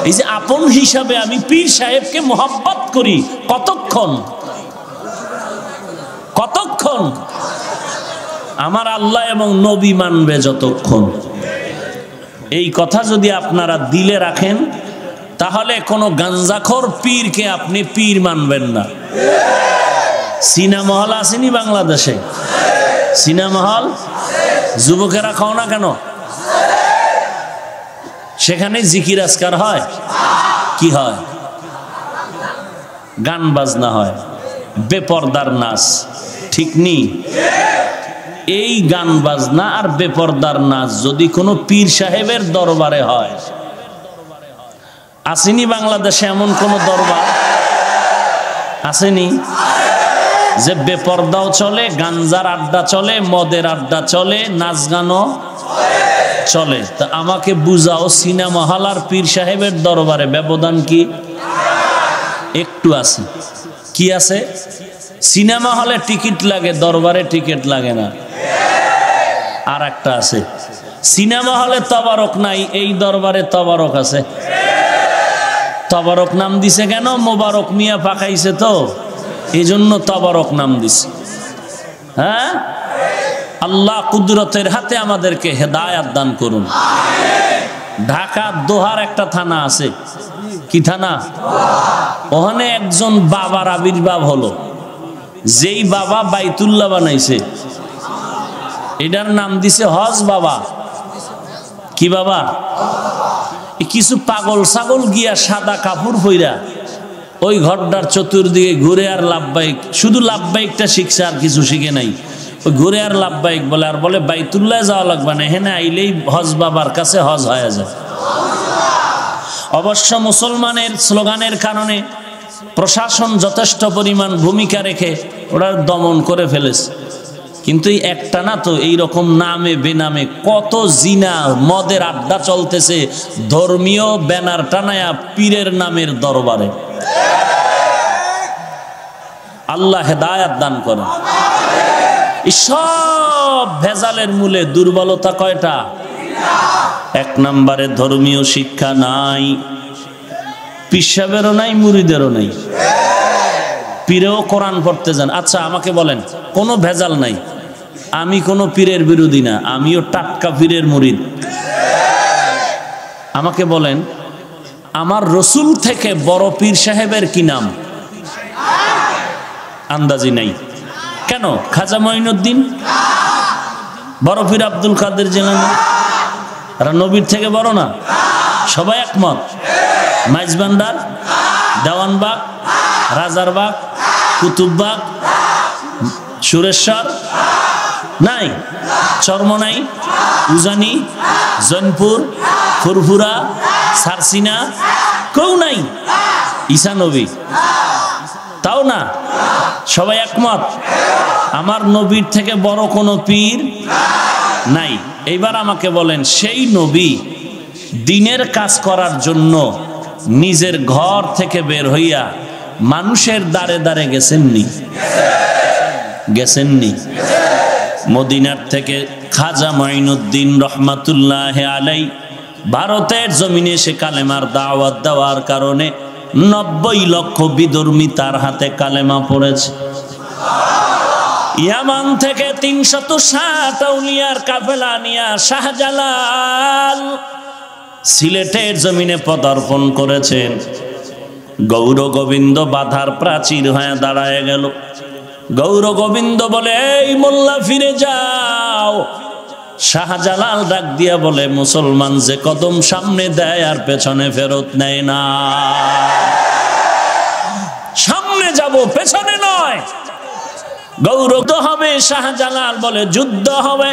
[SPEAKER 1] এই যে আপন হিসাবে আমি পীর সাহেবকে মোহাব্বত করি কতক্ষণ? কতক্ষণ? আমার আল্লাহ এবং নবী মানবে যতক্ষণ। এই কথা যদি আপনারা দিলে রাখেন তাহলে কোনো গাঞ্জাখোর পীরকে আপনি পীর মানবেন না। সিনেমা হল আসেনি বাংলাদেশে? সিনেমা হল যুবকেরা খাও না কেন? সেখানে জিকির আজকার হয়, কি হয়? গান বাজনা হয়, বেপরদার নাচ, ঠিক নি? এই গান বাজনা আর বেপরদার নাচ যদি কোনো পীর সাহেবের দরবারে হয়, আসেনি বাংলাদেশে এমন কোন দরবার? আসেনি যে বেপরদাও চলে, গাঞ্জার আড্ডা চলে, মদের আড্ডা চলে, নাচ গানও চলে? তা আমাকে বুঝাও, সিনেমা হল আর পীর সাহেবের দরবারে ব্যবধান কি? একটু আছে। কি আছে? সিনেমা হলে টিকিট লাগে, দরবারে টিকিট লাগে না। আর একটা আছে, সিনেমা হলে তবারক নাই, এই দরবারে তবারক আছে। তবারক নাম দিছে কেন? মোবারক মিয়া পাকাইছে তো, এই জন্য তবারক নাম দিছে। হ্যাঁ, আল্লাহ কুদরতের হাতে আমাদেরকে হেদায়াত দান করুন। ঢাকা দোহার একটা থানা আছে, কি থানা? ওখানে একজন বাবার আবির্ভাব হলো, যেই বাবা বাইতুল্লাহ বানাইছে, এটার নাম দিছে হজ বাবা। কি বাবা? কিছু পাগল ছাগল গিয়া সাদা কাপড় পইরা ওই ঘরটার চতুর্দিকে ঘুরে আর লাভবাহিক, শুধু লাভবাহিকটা শিখছে, আর কিছু শিখে নাই। ওই ঘুরে আর লাভবাহিক বলে, আর বলে বাইতুল্লাহ যাওয়া লাগবে না, এখানে আইলেই হজ বাবার কাছে হজ হয়ে যায়। অবশ্য মুসলমানের স্লোগানের কারণে প্রশাসন যথেষ্ট পরিমাণ ভূমিকা রেখে ওরা দমন করে ফেলেছে। কিন্তু এই একটা না তো, এইরকম নামে বেনামে কত জিনা মদের আড্ডা চলতেছে, ধর্মীয় ব্যানার টানায়া পীরের নামের দরবারে। আল্লাহ হেদায়াত দান করেন। সব ভেজালের মূলে দুর্বলতা কয়টা? এক নম্বরে ধর্মীয় শিক্ষা নাই, পীর সাহেবেরও নাই, মুরিদেরও নাই। পীরেও কোরআন পড়তে যান। আচ্ছা আমাকে বলেন, কোনো ভেজাল নাই, আমি কোনো পীরের বিরোধী না, আমিও টাটকা পীরের মুরিদ। আমাকে বলেন, আমার রসুল থেকে বড় পীর সাহেবের কি নাম? আন্দাজি নাই। কেন? খাজা মঈনুদ্দিন, বড় পীর আব্দুল কাদের জিলানী, এরা নবীর থেকে বড় না? সবাই একমত। মাইজবান্ডার, দেওয়ানবাগ, রাজারবাগ, কুতুববাগ, সুরেশ্বর নাই, চরমনাই, উজানি, জৈনপুর, ফুরফুরা, সারসিনা, কেউ নাই। ঈসা নবী, তাও না? সবাই একমত। আমার নবীর থেকে বড় কোনো পীর নাই। এইবার আমাকে বলেন, সেই নবী দিনের কাজ করার জন্য নিজের ঘর থেকে বের হইয়া মানুষের দ্বারে দ্বারে গেছেননি? গেছেননি? মদিনার থেকে খাজা মঈনুদ্দিন রহমাতুল্লাহ আলাই ভারতের জমিনে এসে কালেমার দাওয়াত দেওয়ার কারণে 90 লক্ষ বিধর্মী তার হাতে কালেমা পড়েছে। ইয়ামান থেকে 360 আউলিয়ার কাফেলা নিয়া শাহজালাল সিলেটের জমিনে পদার্পণ করেছেন। গৌর গোবিন্দ বাধার প্রাচীর হয়ে দাঁড়ায় গেল। গৌর গোবিন্দ বলে, এই মোল্লা ফিরে যাও। শাহজালাল ডাক দিয়া বলে, মুসলমান যে কদম সামনে দেয় আর পেছনে ফেরত নেয় না, সামনে যাব পেছনে নয়। গৌরব হবে। শাহজালাল বলে, যুদ্ধ হবে।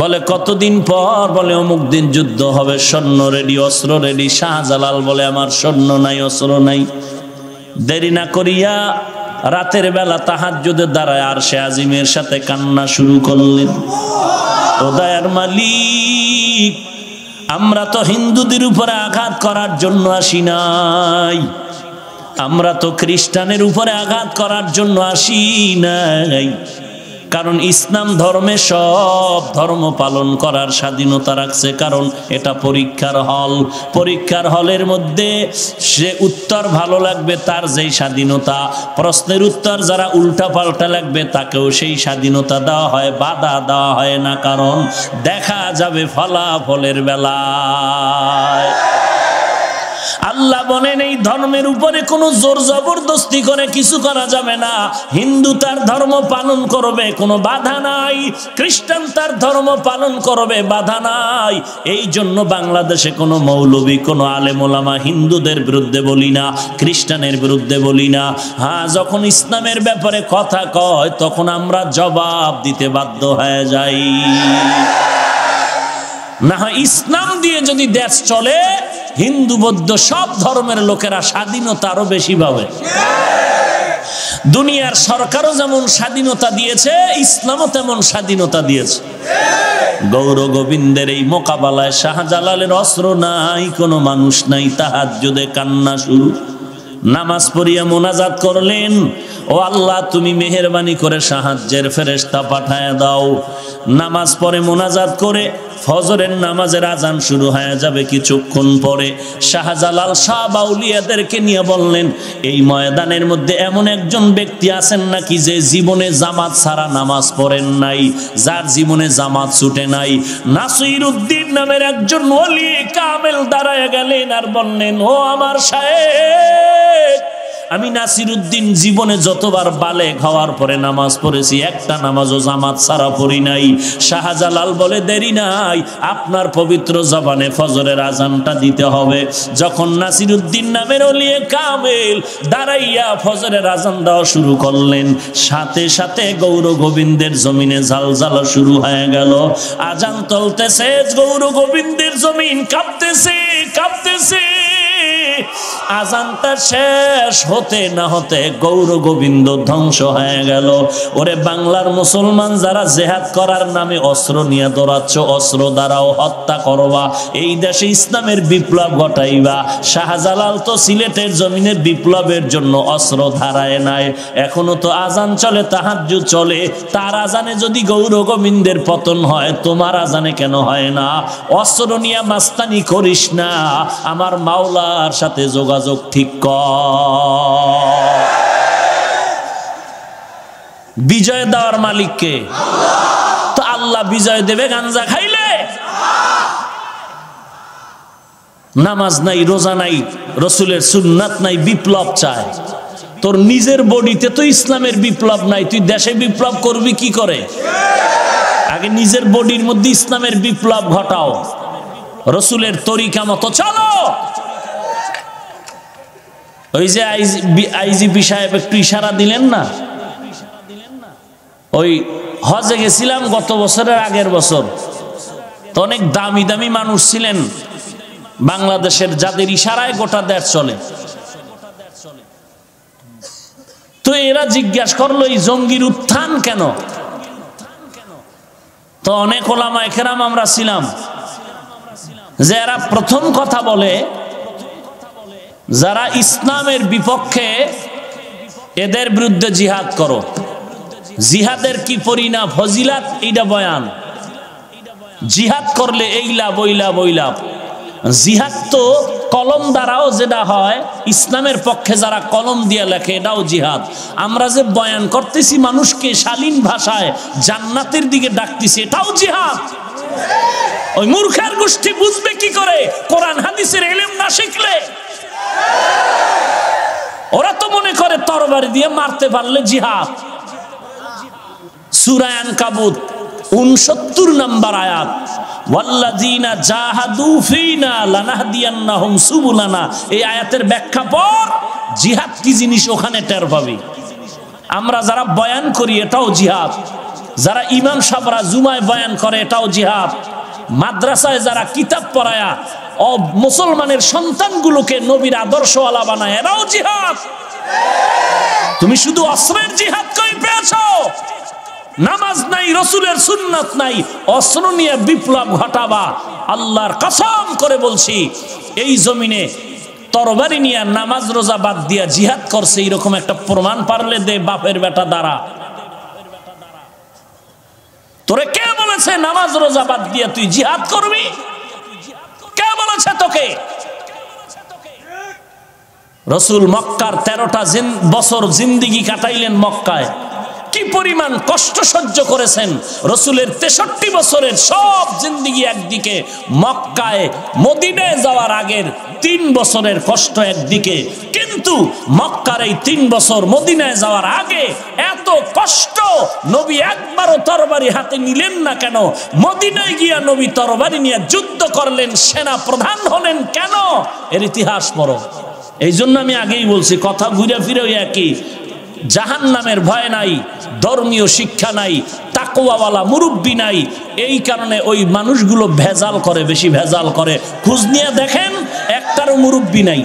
[SPEAKER 1] বলে কতদিন পর? বলে অমুক দিন যুদ্ধ হবে, সৈন্য রেডি, অস্ত্র রেডি। শাহজালাল বলে, আমার সৈন্য নাই, অস্ত্র নাই। দেরি না করিয়া রাতের বেলা তাহাজ্জুদে দাঁড়ায় আরশে আজিমের সাথে কান্না শুরু করলেন। ও দয়ার মালিক, আমরা তো হিন্দুদের উপরে আঘাত করার জন্য আসি নাই, আমরা তো খ্রিস্টানের উপরে আঘাত করার জন্য আসি নাই। কারণ ইসলাম ধর্মে সব ধর্ম পালন করার স্বাধীনতা রাখছে, কারণ এটা পরীক্ষার হল। পরীক্ষার হলের মধ্যে সে উত্তর ভালো লাগবে তার যেই স্বাধীনতা, প্রশ্নের উত্তর যারা উল্টা পাল্টা লাগবে তাকেও সেই স্বাধীনতা দেওয়া হয়, বাধা দেওয়া হয় না। কারণ দেখা যাবে ফলাফলের বেলায়। আল্লাহ বলেন এই ধর্মের উপরে কোনো জোর জবরদস্তি করে কিছু করা যাবে না। হিন্দু তার ধর্ম পালন করবে, কোনো বাধা নাই। খ্রিস্টান তার ধর্ম পালন করবে, বাধা নাই। এই জন্য বাংলাদেশে কোনো মৌলবী, কোনো আলেম ওলামা হিন্দুদের বিরুদ্ধে বলি না, খ্রিস্টানের বিরুদ্ধে বলি না। হ্যাঁ, যখন ইসলামের ব্যাপারে কথা কয় তখন আমরা জবাব দিতে বাধ্য হয়ে যাই। না হয় ইসলাম দিয়ে যদি দেশ চলে, হিন্দু বৌদ্ধ সব ধর্মের লোকেরা স্বাধীনতা আরো বেশি পাবে। দুনিয়ার সরকারও যেমন স্বাধীনতা দিয়েছে, ইসলামও তেমন স্বাধীনতা দিয়েছে। গৌর গোবিন্দের এই মোকাবেলায় শাহজালালের অস্ত্র নাই, কোনো মানুষ নাই। তাহাজ্জুদে কান্না শুরু, নামাজ পড়িয়া মোনাজাত করলেন, ও আল্লাহ তুমি মেহেরবানি করে সাহায্যের ফেরেশতা পাঠায় দাও। নামাজ পড়ে মোনাজাত করে ফজরের নামাজের আজান শুরু হয়ে যাবে কিছুক্ষণ পরে। শাহজালাল শাহ বাউলিয়াদেরকে নিয়ে বললেন, এই ময়দানের মধ্যে এমন একজন ব্যক্তি আছেন নাকি যে জীবনে জামাত ছাড়া নামাজ পড়েন নাই, যার জীবনে জামাত ছুটে নাই? নাসিরউদ্দিন নামের একজন ওলি কামেল দাঁড়ায় গেলেন আর বললেন, ও আমার শায়েখ, আমি নাসিরউদ্দিন জীবনে যতবার বালেগ হওয়ার পরে নামাজ পড়েছি, একটা নামাজও জামাত ছাড়া পড়ি নাই। শাহজালাল বলে, দেরি নাই, আপনার পবিত্র জবানে ফজরের আজানটা দিতে হবে। যখন নাসিরউদ্দিন নামের ওলিয়ে কামেল দাঁড়াইয়া ফজরের আজান দেওয়া শুরু করলেন, সাথে সাথে গৌর গোবিন্দের জমিনে ঝালঝালা শুরু হয়ে গেল। আজান চলতেছে, গৌর গোবিন্দের জমিন কাঁপতেছে কাঁপতেছে। আজানটা শেষ হতে না হতে গৌর গোবিন্দ ধ্বংস হয়ে গেল। ওরে বাংলার মুসলমান যারা জেহাদ করার নামে অস্ত্র নিয়ে দৌড়াচ্ছ, অস্ত্র দ্বারাও হত্যা করবা, এই দেশে ইসলামের বিপ্লব ঘটাইবা। শাহজালাল তো সিলেটের জমিনে বিপ্লবের জন্য অস্ত্র ধারায় নাই, এখনো তো আজান চলে, তাহাজ্জুদ চলে। তার আজানে যদি গৌর গোবিন্দের পতন হয়, তোমার আজানে কেন হয় না? অস্ত্র নিয়ে মাস্তানি করিস না, আমার মাওলার সাথে যোগাযোগ ঠিক কর। বিজয় দেওয়ার মালিক কে? তো আল্লাহ বিজয় দেবে গাঞ্জা খাইলে? নামাজ নাই, রোজা নাই, রসুলের সুন্নাত নাই, বিপ্লব চায়। তোর নিজের বডিতে তো ইসলামের বিপ্লব নাই, তুই দেশে বিপ্লব করবি কি করে? আগে নিজের বডির মধ্যে ইসলামের বিপ্লব ঘটাও, রসুলের তরিকা মতো চলো। ওই যে আইজিপি সাহেব একটু ইশারা দিলেন না, ওই হজে গেছিলাম গত বছরের আগের বছর, তো অনেক দামি দামি মানুষ ছিলেন বাংলাদেশের, যাদের ইশারায় গোটা দেশ চলে। তো এরা জিজ্ঞাসা করলো এই জঙ্গির উত্থান কেন? তো অনেক ওলামা কেরাম আমরা ছিলাম, যে এরা প্রথম কথা বলে যারা ইসলামের বিপক্ষে, এদের বিরুদ্ধে জিহাদ করো। জিহাদের কি পরিণাম, ফজিলাত, এইটা বয়ান। জিহাদ করলে এই লাভ ওই লাভ ওই লাভ। জিহাদ তো কলম দ্বারাও যেটা হয়, ইসলামের পক্ষে যারা কলম দিয়ে লেখে এটাও জিহাদ। আমরা যে বয়ান করতেছি, মানুষকে শালীন ভাষায় জান্নাতের দিকে ডাকতেছি, এটাও জিহাদ। ওই মূর্খের গোষ্ঠী বুঝবে কি করে কোরআন হাদিসের ইলম না শিখলে? ওরা তো মনে করে তরবারি দিয়ে মারতে পারলে জিহাদ। সূরা আনকাবুত 69 নম্বর আয়াত, ওয়াল্লাযীনা জাহাদু ফীনা লানাহদিয়ান্নাহুম সুবুলানা। এই আয়াতের ব্যাখ্যা পর জিহাদ কি জিনিস ওখানে টের পাবি। আমরা যারা বয়ান করি এটাও জিহাদ, যারা ইমাম সাহেবরা জুমায় বয়ান করে এটাও জিহাদ, মাদ্রাসায় যারা কিতাব পড়ায়া ও মুসলমানের সন্তানগুলোকে নবীর আদর্শওয়ালা বানায় এরাও জিহাদ। তুমি শুধু অস্ত্রের জিহাদ কই পেয়েছো? নামাজ নাই, রসুলের সুন্নাত নাই, অস্ত্র নিয়ে বিপ্লব ঘটাবা। আল্লাহর কসম করে বলছি, এই জমিনে তরবারি নিয়ে নামাজ রোজা বাদ দিয়া জিহাদ করছে এরকম একটা প্রমাণ পারলে দে, বাপের বেটা দ্বারা। তোরে কে বলেছে নামাজ রোজা বাদ দিয়া তুই জিহাদ করবি? কে বলেছে তোকে? রসুল মক্কার 13টা বছর জিন্দিগি কাটাইলেন মক্কায়, কি পরিমাণ কষ্ট সহ্য করেছেন। রসুলের 63 বছরের সব জিন্দিগি একদিকে, মক্কায় মদিনায় যাওয়ার আগের 3 বছরের কষ্ট একদিকে, কিন্তু মক্কার এই 3 বছর মদিনায় যাওয়ার আগে এত কষ্ট, নবী একবারও তরবারি হাতে নিলেন না কেন? মদিনায় গিয়া নবী তরবারি নিয়ে যুদ্ধ করলেন, সেনা প্রধান হলেন কেন? এর ইতিহাস পড়ো। এই জন্য আমি আগেই বলছি, কথা ঘুরে ফিরে একই, জাহান্নামের ভয় নাই, ধর্মীয় শিক্ষা নাই, তাকওয়াওয়ালা মুরব্বী নাই। এই কারণে ওই মানুষগুলো ভেজাল করে, বেশি ভেজাল করে। খোঁজ নিয়ে দেখেন, একটারও মুরব্বী নাই।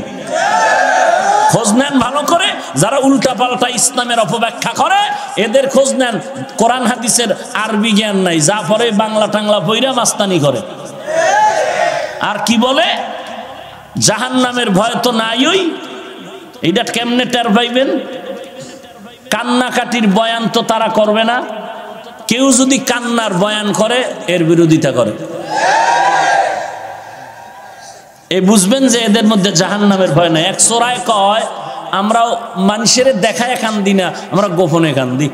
[SPEAKER 1] খোঁজ নেন ভালো করে, যারা উল্টা পাল্টা ইসলামের অপব্যাখ্যা করে এদের খোঁজ নেন। কোরআন হাদিসের আরবি জ্ঞান নাই, যা পরে বাংলা টাংলা পইরা মাস্তানি করে। আর কি বলে জাহান্নামের ভয় তো নাই। ওই এইটা কেমনে টের পাইবেন? কান্নাকাটির বয়ান তো তারা করবে না। কেউ যদি কান্নার বয়ান করে এর বিরোধিতা করে, এই বুঝবেন যে এদের মধ্যে জাহান্নামের ভয় নাই। এক সোরায় কয়, আমরাও মানুষের দেখায় কান্দি না, আমরা গোপনে কান্দি।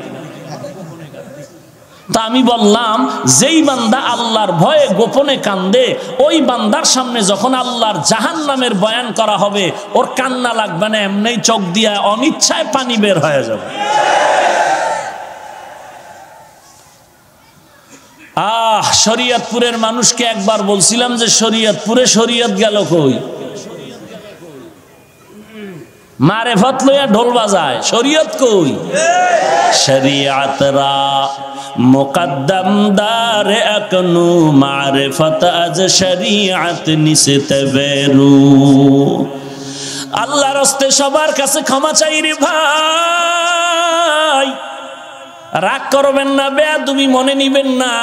[SPEAKER 1] তা আমি বললাম, যেই বান্দা আল্লাহর ভয়ে গোপনে কান্দে, ওই বান্দার সামনে যখন আল্লাহর জাহান্নামের বয়ান করা হবে, ওর কান্না লাগবে না, এমনি চোখ দিয়া অনিচ্ছায় পানি বের হয়ে যাবে। শরীয়তপুরের মানুষকে একবার বলছিলাম যে শরীয়তপুরে শরীয়ত গেল কই? মারেফত লইয়া ঢোল বাজায়, শরীয়ত কই? শরীয়তরা মুকদ্দম দারে আকনু মারিফত আজ শরীয়ত নিসতে বেরু। আল্লাহর রাস্তে সবার কাছে ক্ষমা চাই রে ভাই, রাগ করবেন না, বেয়াদবি মনে নিবেন না।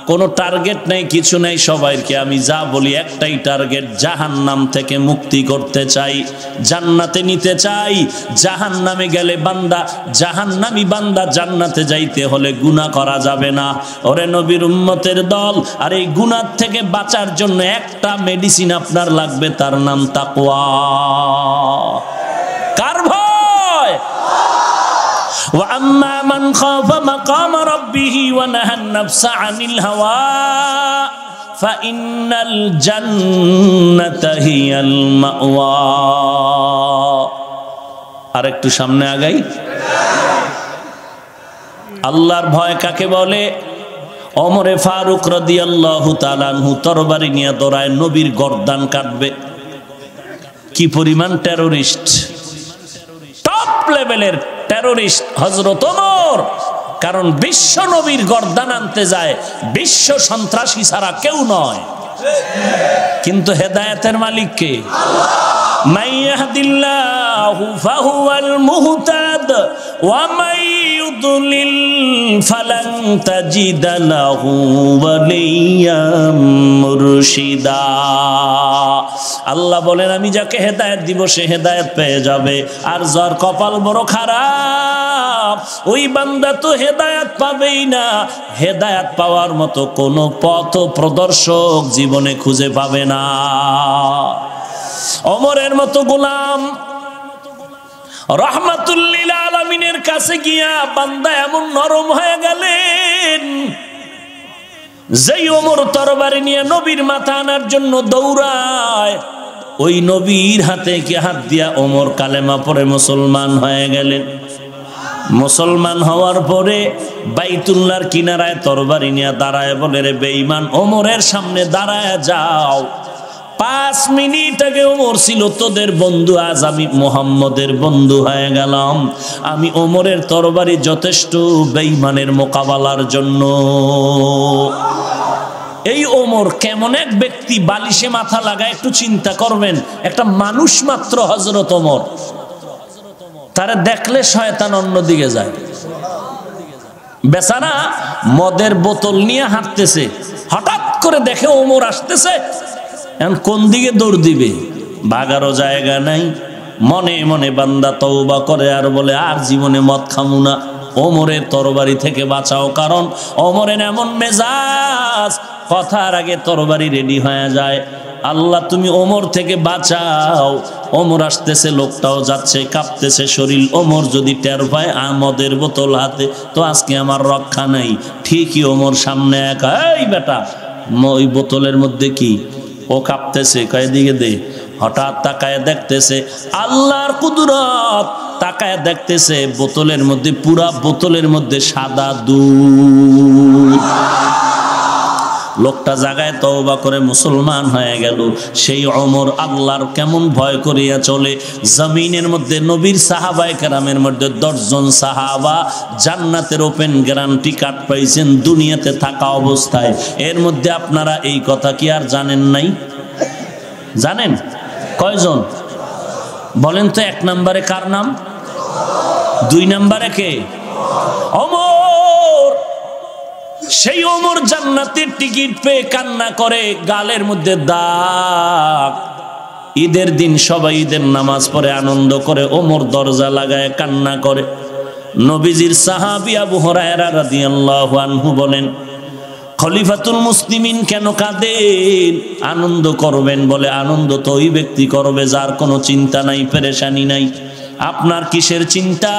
[SPEAKER 1] কোনো টার্গেট নেই, কিছু নেই। সবাইকে আমি যা বলি একটাই টার্গেট, জাহান্নাম থেকে মুক্তি করতে চাই, জান্নাতে নিতে চাই। জাহান্নামে গেলে বান্দা, জাহান্নামী বান্দা জান্নাতে যাইতে হলে গুনাহ করা যাবে না। ওরে নবীর উম্মতের দল, আর এই গুনাহ থেকে বাঁচার জন্য একটা মেডিসিন আপনার লাগবে, তার নাম তাকওয়া। কার ভয়? وَأَمَّا مَنْ خَافَ مَقَامَ رَبِّهِ وَنَهَى النَّفْسَ عَنِ الْهَوَىٰ فَإِنَّ الْجَنَّةَ هِيَ الْمَأْوَىٰ। আর একটু সামনে আগাই। আল্লাহর ভয় কাকে বলে? ওমরে ফারুক রাদিয়াল্লাহু তাআলা আনহু তরবারি নিয়ে দৌড়ায়, নবীর গর্দান কাটবে। কি পরিমাণ টেরোরিস্ট, টপ লেভেলের টেরোরিস্ট হযরত ওমর। কারণ বিশ্ব নবীর গর্দান আনতে যায়, বিশ্ব সন্ত্রাসী ছাড়া কেউ নয়। কিন্তু হেদায়েতের মালিক কে? আল্লাহ। মান ইয়াহদিল্লাহু ফাহুয়াল মুহতাদ ওয়া মান ইউদ্লিল ফালান তাজিদ লাহু ওয়ালিয়াম মুরশিদা। আল্লাহ বলেন, আমি যাকে হেদায়েত দিব সে হেদায়েত পেয়ে যাবে, আর যার কপাল বড় খারাপ ওই বান্দা তো হেদায়েত পাবেই না। হেদায়েত পাওয়ার মতো কোনো পথ প্রদর্শক জীবনে খুঁজে পাবে না। ওমরের মতো গোলাম রাহমাতুল লিল আলামিনের কাছে গিয়া বান্দা এমন নরম হয়ে গেলেন, যেই ওমর তরবারি নিয়ে নবীর মাথা আনার জন্য দৌড়ায়, ওই নবীর হাতে কি হাত দিয়া ওমর কালেমা পড়ে মুসলমান হয়ে গেলেন। মুসলমান হওয়ার পরে বাইতুল্লাহর কিনারায় তরবারি নিয়ে দাঁড়ায় বলে, রে বেঈমান, ওমরের সামনে দাঁড়ায় যাও। 5 মিনিট আগে ওমর ছিল তোদের বন্ধু, আজ আমি মুহাম্মদের বন্ধু হয়ে গেলাম। আমি ওমরের তরবারি যথেষ্ট বেঈমানের মোকাবেলার জন্য। এই ওমর কেমন এক ব্যক্তি, বালিশে মাথা লাগায়, একটু চিন্তা করবেন। একটা মানুষ মাত্র হযরত ওমর, তারে দেখলে শয়তান অন্যদিকে যায়। বেচারা মদের বোতল নিয়ে হাঁটতেছে, হঠাৎ করে দেখে ওমর আসতেছে, এখন কোন দিকে দৌড় দিবে, ভাগারও জায়গা নাই। মনে মনে বান্দা তওবা করে আর বলে, আর জীবনে মদ খামু না, ওমরের তরবারি থেকে বাঁচাও। কারণ ওমরের এমন মেজাজ, কথার আগে তরবারি রেডি হয়ে যায়। আল্লাহ তুমি ওমর থেকে বাঁচাও। ওমর আসতেছে, লোকটাও যাচ্ছে, কাঁপতেছে শরীর। ওমর যদি টের পায় আমদের বোতল হাতে, তো আজকে আমার রক্ষা নাই। ঠিকই ওমর সামনে একা, এই বেটা ওই বোতলের মধ্যে কি? ও কাঁপতেছে, কয় দিকে দে। হঠাৎ তাকায় দেখতেছে আল্লাহর কুদরত, তাকায় দেখতেছে বোতলের মধ্যে, পুরা বোতলের মধ্যে সাদা দুধ। লোকটা জায়গায় তওবা করে মুসলমান হয়ে গেল। সেই ওমর আল্লাহর কেমন ভয় করিয়া চলে। জমিনের মধ্যে নবীর সাহাবায়ে কেরামের মধ্যে 10 জন সাহাবা জান্নাতের ওপেন গ্যারান্টি কার্ড পাইছেন দুনিয়াতে থাকা অবস্থায়। এর মধ্যে আপনারা এই কথা কি আর জানেন নাই? জানেন কয়জন বলেন তো? 1 নম্বরে কার নাম? 2 নম্বরে কে? ওমর। সেই ওমর জান্নাতের টিকিট পেয়ে কান্না করে, গালের মধ্যে দাগ। ঈদের দিন সবাই ঈদের নামাজ পড়ে আনন্দ করে, ওমর দরজা লাগায় কান্না করে। নবীজির সাহাবী আবু হুরায়রা রাদিয়াল্লাহু আনহু বলেন, খলিফাতুল মুসলিমিন কেন কাঁদেন? আনন্দ করবেন। বলে আনন্দ তো ওই ব্যক্তি করবে যার কোনো চিন্তা নাই, পেরেশানি নাই। আপনার কিসের চিন্তা?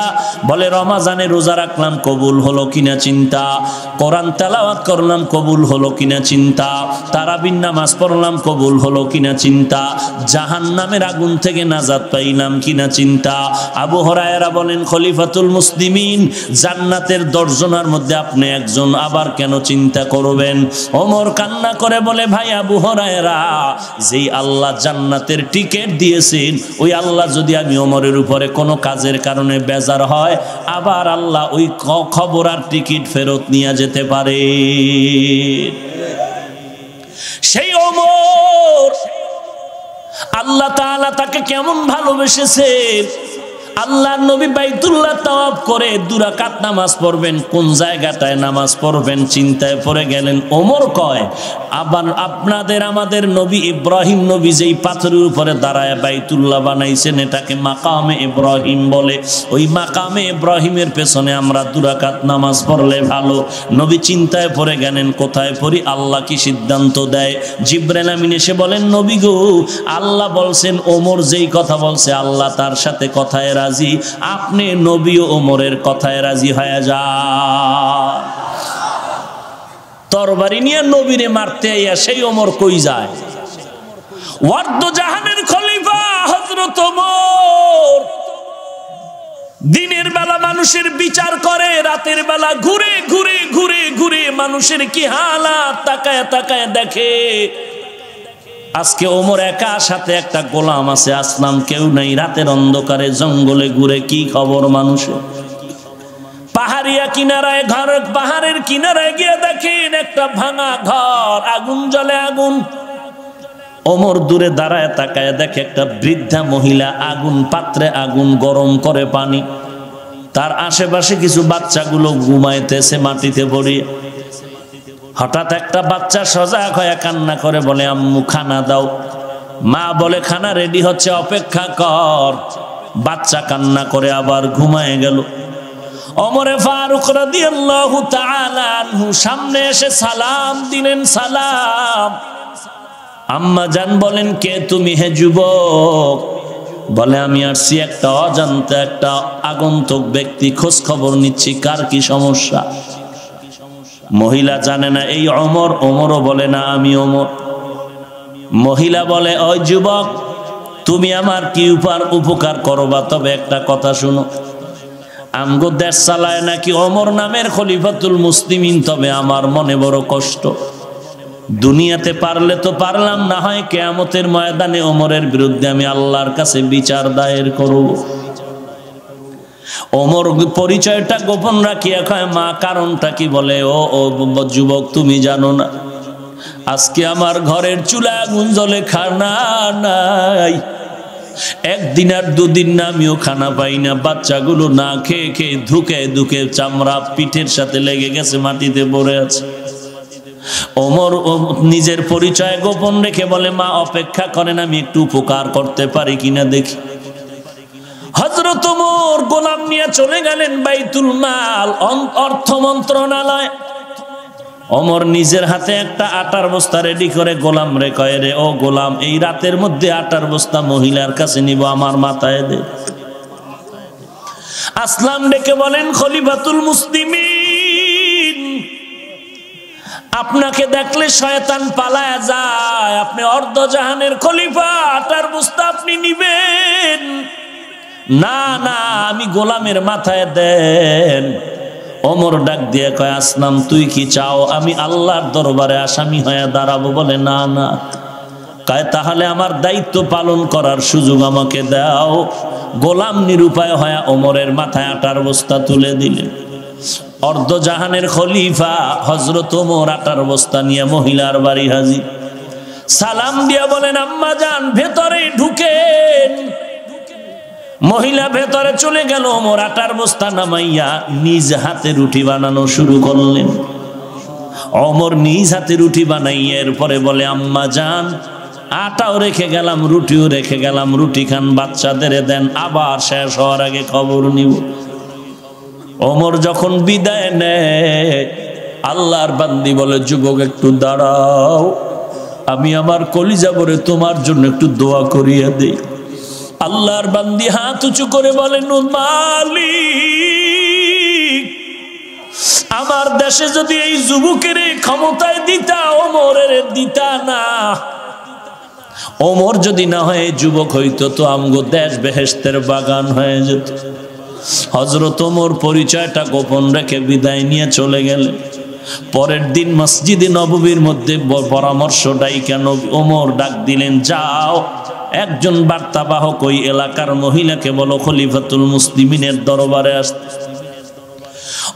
[SPEAKER 1] বলে রমাজানে রোজা রাখলাম, কবুল হলো কিনা চিন্তা। কোরআন তেলাওয়াত করলাম, কবুল হলো কিনা চিন্তা। তারাবির নামাজ পড়লাম, কবুল হলো কিনা চিন্তা। জাহান্নামের আগুন থেকে নাজাত পাইলাম কিনা চিন্তা। আবু হুরায়রা বলেন, খলিফাতুল মুসলিমিন জান্নাতের 10 জনের মধ্যে আপনি একজন, আবার কেন চিন্তা করবেন? ওমর কান্না করে বলে, ভাই আবু হুরায়রা, যেই আল্লাহ জান্নাতের টিকিট দিয়েছেন, ওই আল্লাহ যদি আমি ওমরের উপরে কোনো কাজের কারণে বেজার হয়, আবার আল্লাহ ওই খবর আর টিকিট ফেরত নিয়ে যেতে পারে। সেই ওমর আল্লাহ তাআলা তাকে কেমন ভালোবেসেছেন। আল্লাহর নবী বাইতুল্লাহ তাওয়াফ করে 2 রাকাত নামাজ পড়বেন, কোন জায়গাটায় নামাজ পড়বেন চিন্তায় পড়ে গেলেন। ওমর কয়, আবার আপনাদের আমাদের নবী ইব্রাহিম নবী যেই পাথরের উপরে দাঁড়ায় বাইতুল্লাহ বানাইছেন, এটাকে মাকামে ইব্রাহিম বলে। ওই মাকামে ইব্রাহিমের পেছনে আমরা 2 রাকাত নামাজ পড়লে ভালো। নবী চিন্তায় পড়ে গেলেন, কোথায় পড়ি? আল্লাহ কি সিদ্ধান্ত দেয়? জিবরাইল আমিন এসে বলেন, নবী গো, আল্লাহ বলছেন ওমর যেই কথা বলছে আল্লাহ তার সাথে কথায় রাজি, আপনি নবী ও ওমরের কথায় রাজি হয়ে যান। তরবারি নিয়ে নবীরে মারতে আইয়া সেই ওমর কই যায়? ওয়ার্দ জাহানের খলিফা হযরত ওমর দিনের বেলা মানুষের বিচার করে, রাতের বেলা ঘুরে ঘুরে ঘুরে ঘুরে মানুষের কি হালাত তাকায় তাকায় দেখে। আজকে ওমর একা, সাথে একটা গোলাম আছে, আসলাম কেউ নাই। রাতের অন্ধকারে জঙ্গলে ঘুরে, কি খবর মানুষের? পাহাড়িয়া কিনারায় ঘর, পাহাড়ের কিনারায় গিয়ে দেখেন একটা ভাঙা ঘর, আগুন জ্বলে, আগুন। ওমর দূরে দাঁড়ায় তাকায় দেখে একটা বৃদ্ধা মহিলা আগুন পাত্রে আগুন গরম করে পানি। তার আশেপাশে কিছু বাচ্চাগুলো ঘুমাইতেছে মাটিতে পড়িয়ে। হঠাৎ একটা বাচ্চা সজাগ হয়ে কান্না করে, বলে আম্মু খানা দাও। মা বলে খানা রেডি হচ্ছে, অপেক্ষা কর। বাচ্চা কান্না করে আবার ঘুমায় গেল। ওমরে ফারুক রাদিয়াল্লাহু তাআলা আনহু সামনে এসে সালাম দিলেন, সালাম। আম্মা জান বলেন, কে তুমি? হে যুবক। বলে আমি আসছি একটা অজান্তে একটা আগন্তুক ব্যক্তি, খোঁজ খবর নিচ্ছি, কার কি সমস্যা। মহিলা জানে না এই ওমর। ওমরও বলে না আমি ওমর। মহিলা বলে, ওই যুবক, তুমি আমার কি উপকার করবা? তবে একটা কথা শুনো, আমগো দেশ চালায় নাকি ওমর নামের খলিফাতুল মুসলিমিন, তবে আমার মনে বড় কষ্ট। দুনিয়াতে পারলে তো পারলাম, না হয় কিয়ামতের ময়দানে ওমরের বিরুদ্ধে আমি আল্লাহর কাছে বিচার দায়ের করব। ওমর পরিচয়টা গোপন রাখিয়া কয়, মা কারণটা কি? বলে, ও যুবক, তুমি জানো না আজকে আমার ঘরের চুলায় আগুন জ্বলে, খানা নাই। 1 দিন আর 2 দিন না আমিও খানা পাই না। বাচ্চাগুলো না খেয়ে খেয়ে ধুকে ধুকে চামড়া পিঠের সাথে লেগে গেছে, মাটিতে পড়ে আছে। ওমর নিজের পরিচয় গোপন রেখে বলে, মা অপেক্ষা করেন, আমি একটু উপকার করতে পারি কিনা দেখি। হযরত ওমর গোলাম নিয়ে চলে গেলেন বাইতুল মাল, অর্থ মন্ত্রণালয়। ওমর নিজের হাতে একটা আটার বস্তা রেডি করে গোলাম রে কয়, রে ও গোলাম, এই রাতের মধ্যে আটার বস্তা মহিলার কাছে নিব, আমার মাথায় দে। আসলাম ডেকে বলেন, খলিফাতুল মুসলিমিন আপনাকে দেখলে শয়তান পালায়া যায়, আপনি অর্ধজাহানের খলিফা, আটার বস্তা আপনি নিবেন না, না আমি গোলামের মাথায় দেন। ওমর ডাক দিয়ে কয়, আসলাম তুই কি চাও আমি আল্লাহর দরবারে আসামি হয়ে দাঁড়াবো? বলে না না। কয় তাহলে আমার দায়িত্ব পালন করার সুযোগ আমাকে দাও। গোলাম নিরুপায় হয়ে ওমরের মাথায় আটার বস্তা তুলে দিলেন। অর্ধজাহানের খলিফা হযরত ওমর আটার বস্তা নিয়ে মহিলার বাড়ি হাজির। সালাম দিয়া বলেন, আম্মা জান ভেতরে ঢুকেন। মহিলা ভেতরে চলে গেল। ওমর আটার বস্তা নামাইয়া নিজ হাতে রুটি বানানো শুরু করলেন। ওমর নিজ হাতে রুটি বানাইয়া এরপরে বলে, আম্মা জান আটাও রেখে গেলাম, রুটিও রেখে গেলাম, রুটি খান, বাচ্চাদের দেন, আবার শেষ হওয়ার আগে খবর নিব। ওমর যখন বিদায় নেয়, আল্লাহর বান্দি বলে, যুবক একটু দাঁড়াও, আমি আমার কলিজা ভরে তোমার জন্য একটু দোয়া করিয়ে দেই। আল্লাহর বান্দি হাত উঁচু করে বলেন, মালিক আমার দেশে যদি এই যুবকের ক্ষমতায় দিতা, ওমরের দিতা না। ওমর যদি না হয় যুবক হইতো তো আমগো দেশ বেহেশতের বাগান হয়ে যেত। হযরত ওমর পরিচয়টা গোপন রেখে বিদায় নিয়ে চলে গেলেন। পরের দিন মসজিদে নববীর মধ্যে পরামর্শ ডাইকা ওমর ডাক দিলেন, যাও একজন বার্তাবাহক ওই এলাকার মহিলাকে বলো খলিফাতুল মুসলিমিনের দরবারে আসতে।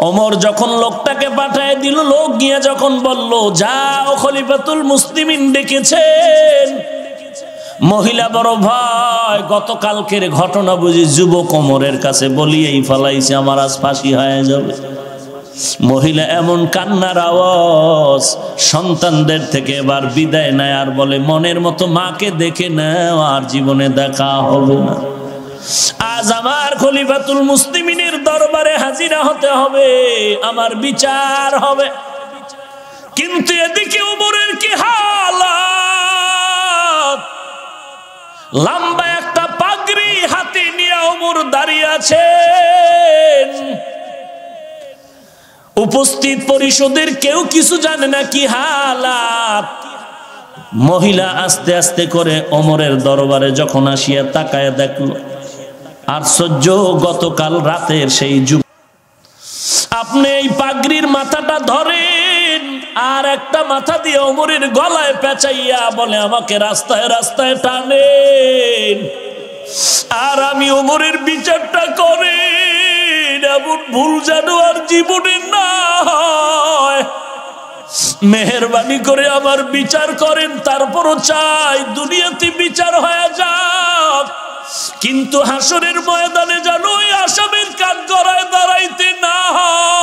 [SPEAKER 1] ওমর যখন লোকটাকে পাঠায় দিল, লোক গিয়ে যখন বলল, যাও খলিফাতুল মুসলিমিন ডেকেছেন। মহিলা বড় ভয়, গতকালকের ঘটনা বুঝি যুবক ওমরের কাছে বলিয়েই ফেলাইছে, আমার আজ ফাঁসি হয়ে যাবে। মহিলা এমন কান্নার আওয়াজ, সন্তানদের থেকে এবার বিদায় নেয় আর বলে, মনের মতো মাকে দেখে নাও, আর জীবনে দেখা হবে না। আজ আমার খলিফাতুল মুসলিমিনের দরবারে হাজিরা হতে হবে, আমার বিচার হবে। কিন্তু এদিকে ওমরের কি হালাত! লম্বা একটা পাগড়ি হাতে নিয়ে ওমর দাঁড়িয়ে আছেন। উপস্থিত পরিষদের কেউ কিছু জানে না কি হালাত। মহিলা আস্তে আস্তে করে ওমরের দরবারে যখন আসিয়া তাকায় দেখলো, আশ্চর্য, গতকাল রাতের সেই যুবক। আপনি এই পাগড়ির মাথাটা ধরেন, আর একটা মাথা দিয়ে ওমরের গলায় পেঁচাইয়া বলে, আমাকে রাস্তায় রাস্তায় টানেন, আর আমি ওমরের বিচারটা করেন। এমন ভুল যেন আর জীবনে না হয়। মেহেরবানি করে আমার বিচার করেন। তারপরও চাই দুনিয়াতে বিচার হয়ে যাক, কিন্তু হাসরের ময়দানে যেন ওই আসামির কাঠগড়ায় দাঁড়াইতে না হয়।